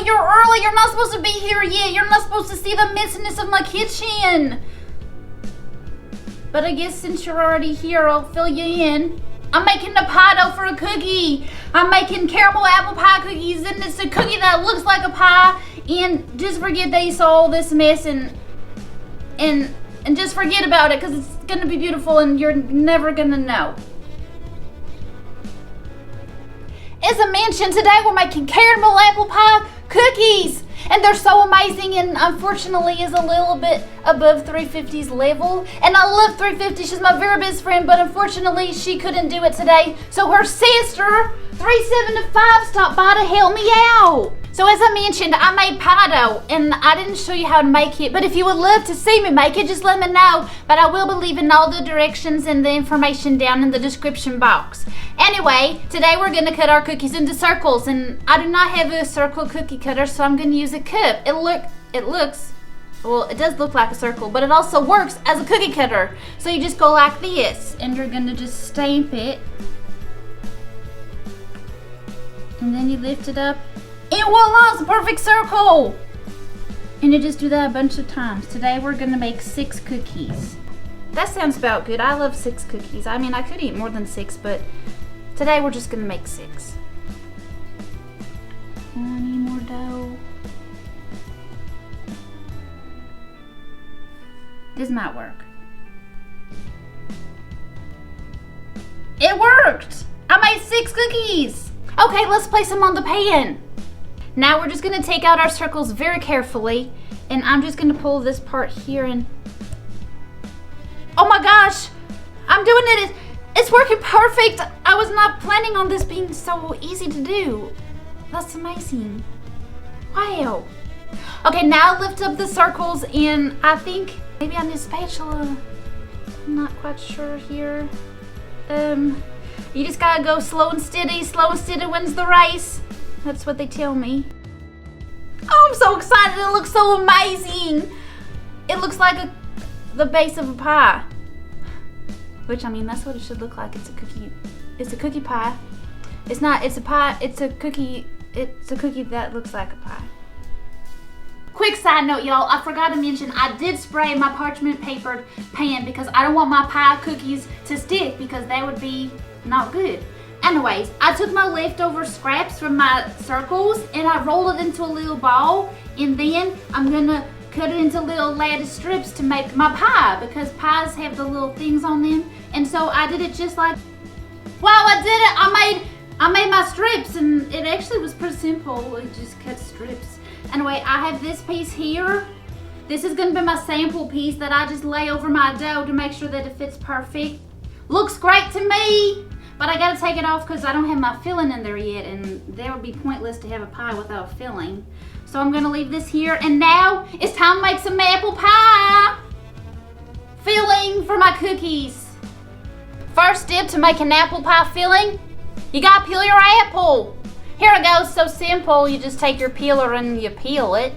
you're early. You're not supposed to be here yet. You're not supposed to see the messiness of my kitchen. But I guess since you're already here, I'll fill you in. I'm making a pie dough for a cookie. I'm making caramel apple pie cookies, and it's a cookie that looks like a pie. And just forget that you saw all this mess and just forget about it, because it's gonna be beautiful and you're never gonna know. As I mentioned, today we're making caramel apple pie cookies, and they're so amazing, and unfortunately is a little bit above 350's level. And I love 350, she's my very best friend, but unfortunately she couldn't do it today. So her sister, 375, stopped by to help me out. So as I mentioned, I made pie dough, and I didn't show you how to make it, but if you would love to see me make it, just let me know. But I will be leaving all the directions and the information down in the description box. Anyway, today we're gonna cut our cookies into circles, and I do not have a circle cookie cutter, so I'm gonna use a cup. It does look like a circle, but it also works as a cookie cutter. So you just go like this, and you're gonna just stamp it. And then you lift it up. And voila, it's a perfect circle! And you just do that a bunch of times. Today we're gonna make 6 cookies. That sounds about good. I love 6 cookies. I mean, I could eat more than 6, but today we're just gonna make 6. I need more dough. This might work. It worked! I made 6 cookies! Okay, let's place them on the pan. Now we're just gonna take out our circles very carefully, and I'm just gonna pull this part here and... Oh my gosh! I'm doing it! It's working perfect! I was not planning on this being so easy to do. That's amazing. Wow. Okay, now lift up the circles, and I think maybe I need a spatula. I'm not quite sure here. You just gotta go slow and steady. Slow and steady wins the race. That's what they tell me. Oh, I'm so excited. It looks so amazing. It looks like the base of a pie. Which, I mean, that's what it should look like. It's a cookie. It's a cookie pie. It's not, it's a pie. It's a cookie. It's a cookie that looks like a pie. Quick side note, y'all. I forgot to mention I did spray my parchment papered pan because I don't want my pie cookies to stick, because that would be not good. Anyways, I took my leftover scraps from my circles and I rolled it into a little ball, and then I'm gonna cut it into little lattice strips to make my pie, because pies have the little things on them. And so I did it just like, wow, I did it! I made my strips, and it actually was pretty simple. It just cut strips. Anyway, I have this piece here. This is gonna be my sample piece that I just lay over my dough to make sure that it fits perfect. Looks great to me! But I gotta take it off because I don't have my filling in there yet, and that would be pointless to have a pie without a filling. So I'm gonna leave this here, and now it's time to make some apple pie filling for my cookies. First step to make an apple pie filling, you gotta peel your apple. Here it goes, so simple. You just take your peeler and you peel it.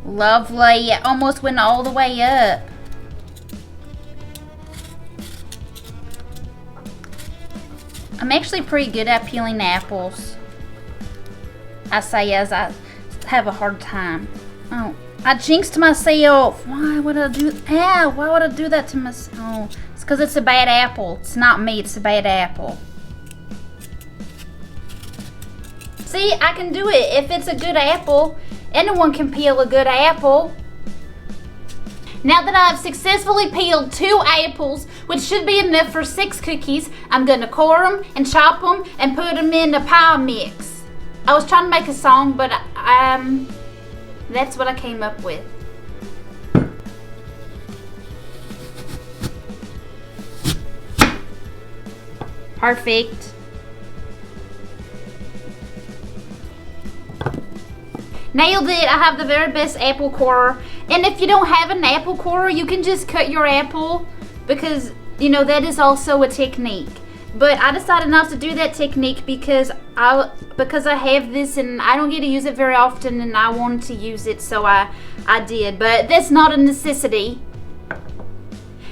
Lovely, it almost went all the way up. I'm actually pretty good at peeling apples. I say as I have a hard time. Oh, I jinxed myself. Why would I do that? Why would I do that to myself? Oh, it's because it's a bad apple. It's not me, it's a bad apple. See, I can do it. If it's a good apple, anyone can peel a good apple. Now that I've successfully peeled 2 apples, which should be enough for 6 cookies, I'm gonna core them and chop them and put them in the pie mix. I was trying to make a song, but that's what I came up with. Perfect. Nailed it. I have the very best apple corer. And if you don't have an apple corer, you can just cut your apple, because, you know, that is also a technique. But I decided not to do that technique because I have this and I don't get to use it very often, and I wanted to use it, so I did. But that's not a necessity.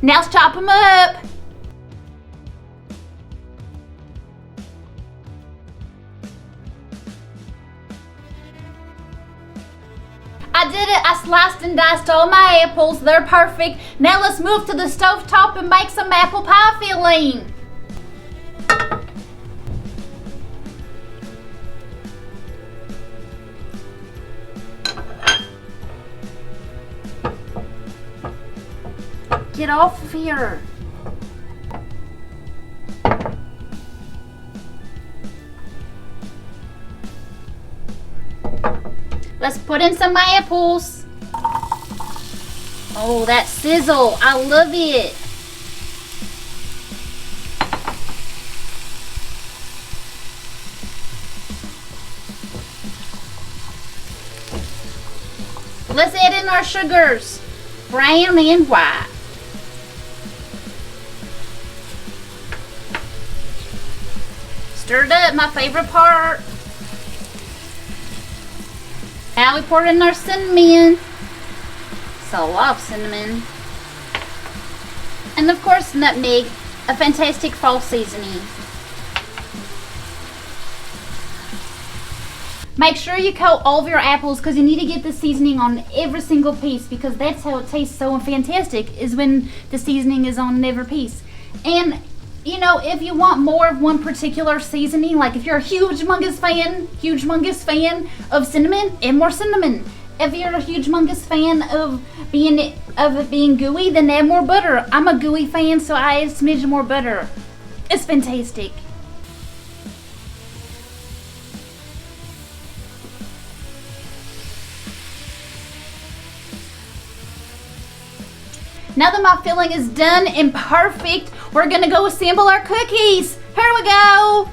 Now let's chop them up. I sliced and diced all my apples. They're perfect. Now let's move to the stovetop and make some apple pie filling. Get off of here. Let's put in some apples. Oh, that sizzle. I love it. Let's add in our sugars, brown and white. Stir it up, my favorite part. Now we pour in our cinnamon. So I love cinnamon. And of course nutmeg, a fantastic fall seasoning. Make sure you coat all of your apples because you need to get the seasoning on every single piece, because that's how it tastes so fantastic, is when the seasoning is on every piece. And you know, if you want more of one particular seasoning, like if you're a humongous fan of cinnamon, add more cinnamon. If you're a humongous fan of it being gooey, then add more butter. I'm a gooey fan, so I add a smidge more butter. It's fantastic. Now that my filling is done and perfect, we're gonna go assemble our cookies. Here we go.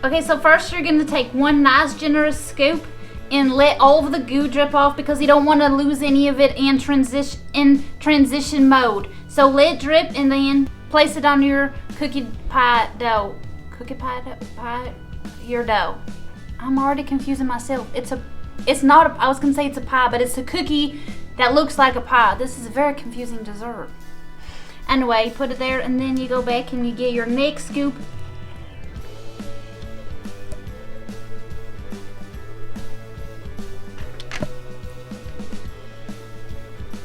Okay, so first you're gonna take one nice generous scoop and let all of the goo drip off, because you don't want to lose any of it in transition mode. So let it drip and then place it on your cookie pie dough. Your dough. I'm already confusing myself. I was gonna say it's a pie, but it's a cookie that looks like a pie. This is a very confusing dessert. Anyway, put it there and then you go back and you get your next scoop.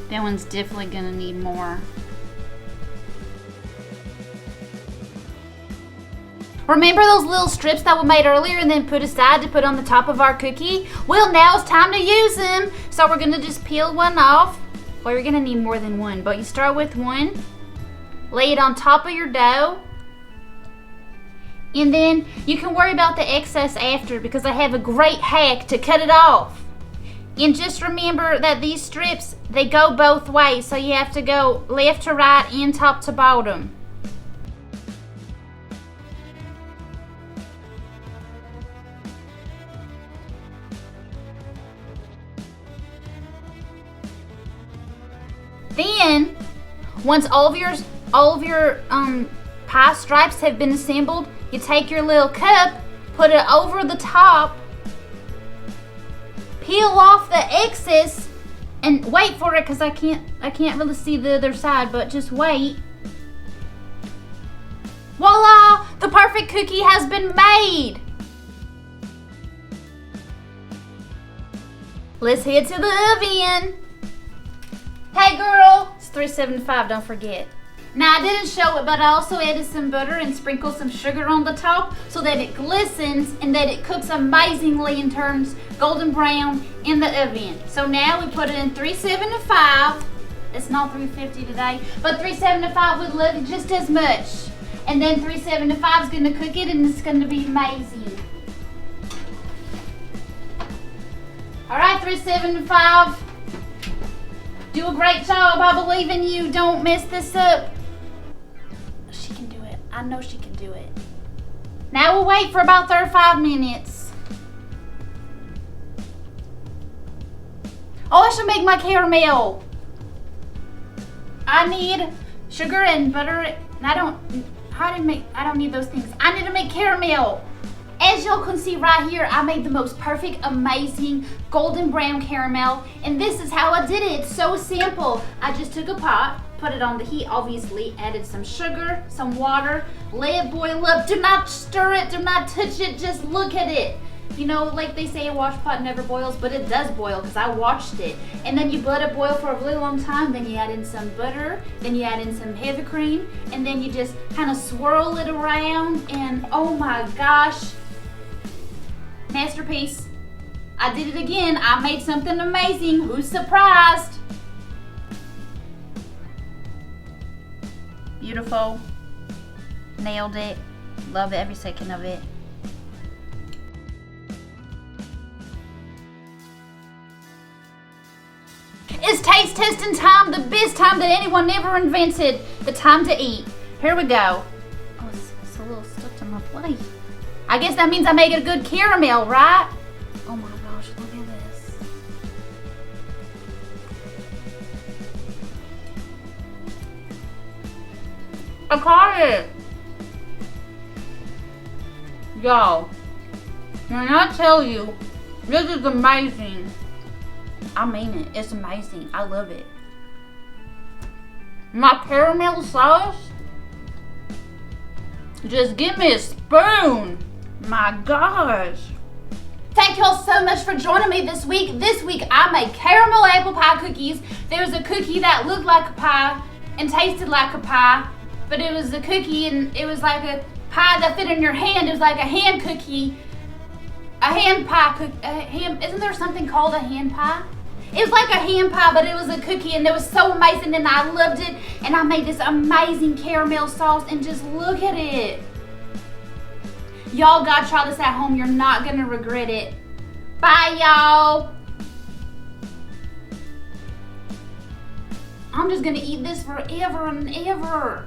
That one's definitely gonna need more. Remember those little strips that we made earlier and then put aside to put on the top of our cookie? Well, now it's time to use them. So we're gonna just peel one off. Well, you're gonna need more than one, but you start with one. Lay it on top of your dough. And then you can worry about the excess after, because I have a great hack to cut it off. And just remember that these strips, they go both ways. So you have to go left to right and top to bottom. Then, once all of your pie stripes have been assembled, you take your little cup, put it over the top, peel off the excess, and wait for it, because I can't really see the other side, but just wait. Voila! The perfect cookie has been made. Let's head to the oven. Hey girl, it's 375, don't forget. Now I didn't show it, but I also added some butter and sprinkled some sugar on the top so that it glistens and that it cooks amazingly and turns golden brown in the oven. So now we put it in 375. It's not 350 today, but 375 would love it just as much. And then 375 is gonna cook it and it's gonna be amazing. All right, 375. Do a great job. I believe in you. Don't mess this up. She can do it. I know she can do it. Now we'll wait for about 35 minutes. Oh, I should make my caramel. I need sugar and butter. I don't need those things. I need to make caramel. As y'all can see right here, I made the most perfect, amazing golden brown caramel, and this is how I did it. It's so simple. I just took a pot, put it on the heat, obviously, added some sugar, some water, let it boil up. Do not stir it, do not touch it, just look at it. You know, like they say a wash pot never boils, but it does boil because I watched it. And then you let it boil for a really long time, then you add in some butter, then you add in some heavy cream, and then you just kind of swirl it around, and oh my gosh, masterpiece. I did it again. I made something amazing. Who's surprised? Beautiful. Nailed it. Love every second of it. It's taste testing time, the best time that anyone ever invented. The time to eat. Here we go. Oh, it's a little stuck to my plate. I guess that means I make a good caramel, right? Oh my gosh, look at this. I caught it. Y'all, when I tell you, this is amazing. I mean it. It's amazing. I love it. My caramel sauce? Just give me a spoon. My gosh. Thank y'all so much for joining me this week. This week I made caramel apple pie cookies. There was a cookie that looked like a pie and tasted like a pie, but it was a cookie and it was like a pie that fit in your hand. It was like a hand cookie. A hand pie isn't there something called a hand pie? It was like a hand pie, but it was a cookie, and it was so amazing, and I loved it. And I made this amazing caramel sauce, and just look at it. Y'all gotta try this at home. You're not gonna regret it. Bye, y'all. I'm just gonna eat this forever and ever.